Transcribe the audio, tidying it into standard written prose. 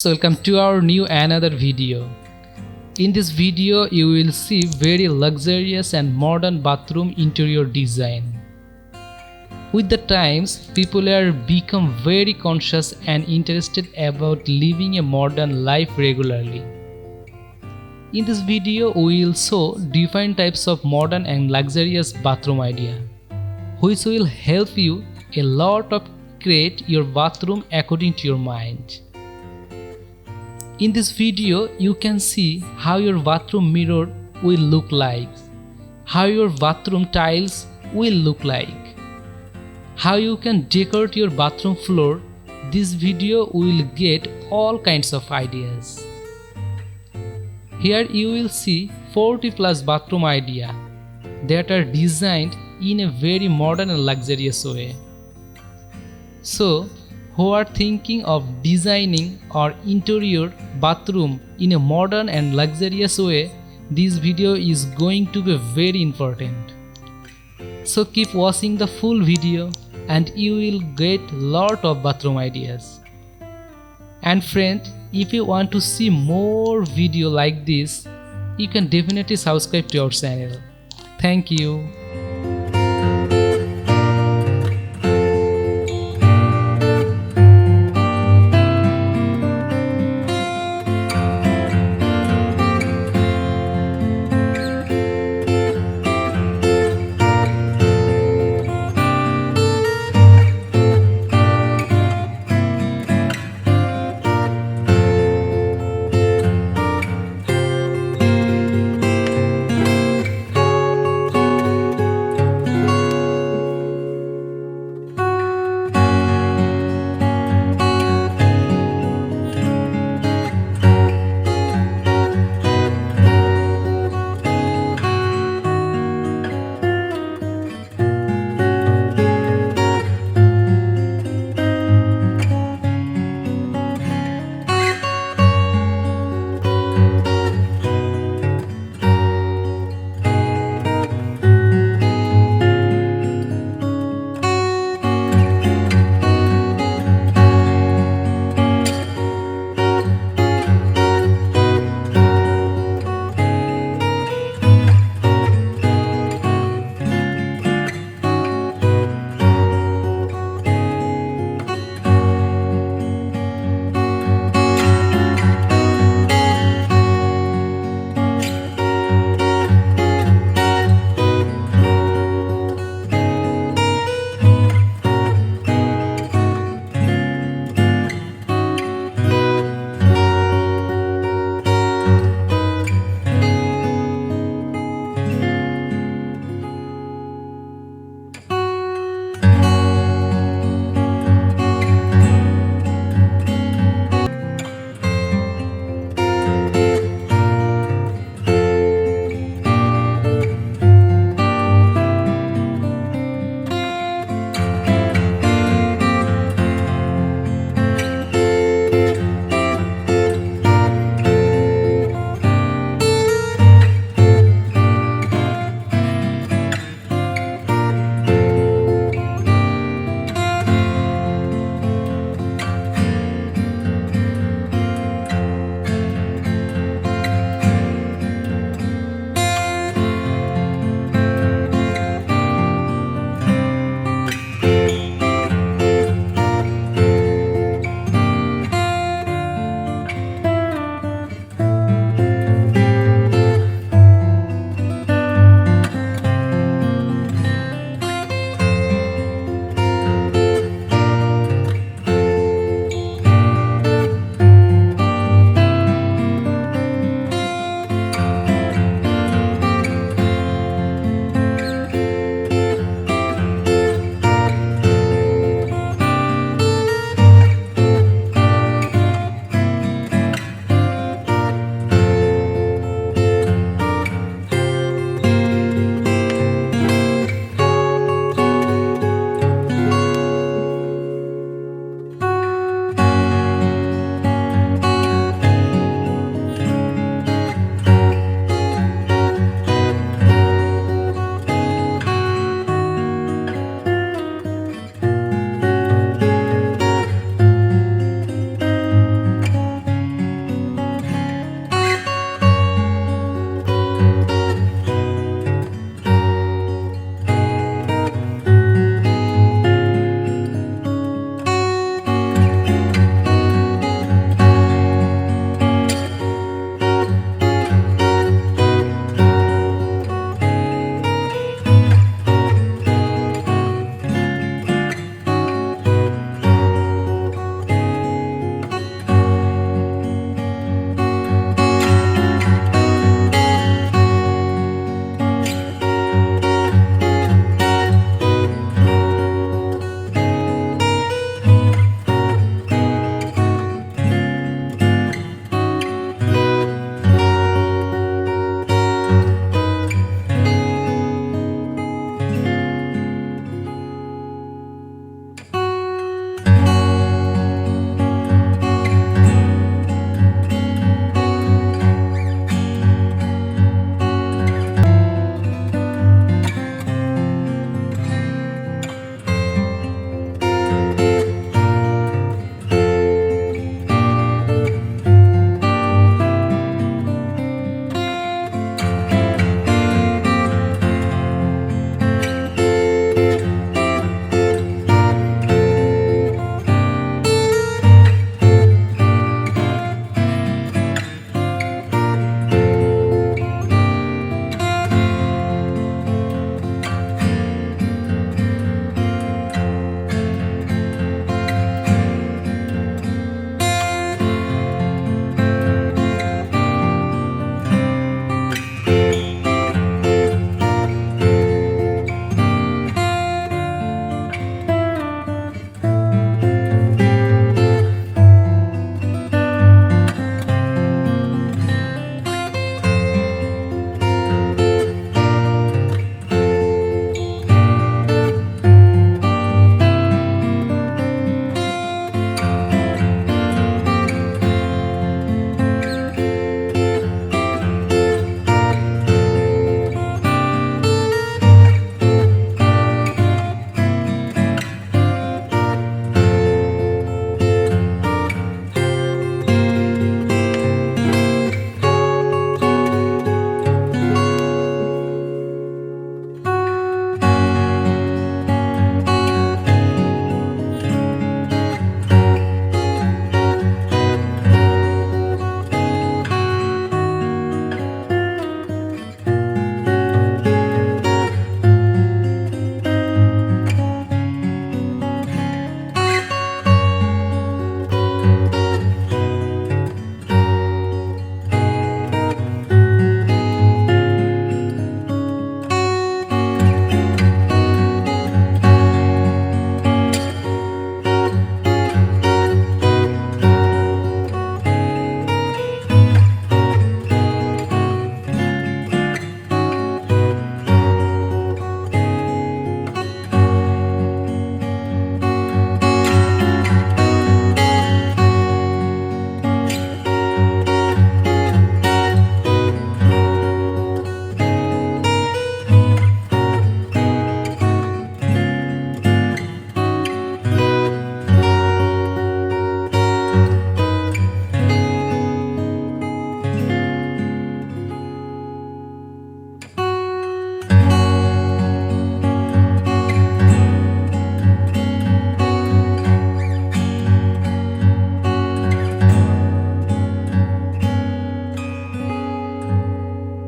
So welcome to our new another video. In this video you will see very luxurious and modern bathroom interior design. With the times, people are become very conscious and interested about living a modern life regularly. In this video we will show different types of modern and luxurious bathroom idea, which will help you a lot of create your bathroom according to your mind. In this video, you can see how your bathroom mirror will look like, how your bathroom tiles will look like, how you can decorate your bathroom floor. This video will get all kinds of ideas. Here you will see 40 plus bathroom idea that are designed in a very modern and luxurious way. So, who are thinking of designing or interior bathroom in a modern and luxurious way, this video is going to be very important. So keep watching the full video and you will get lot of bathroom ideas. And friend, if you want to see more video like this, you can definitely subscribe to our channel. Thank you.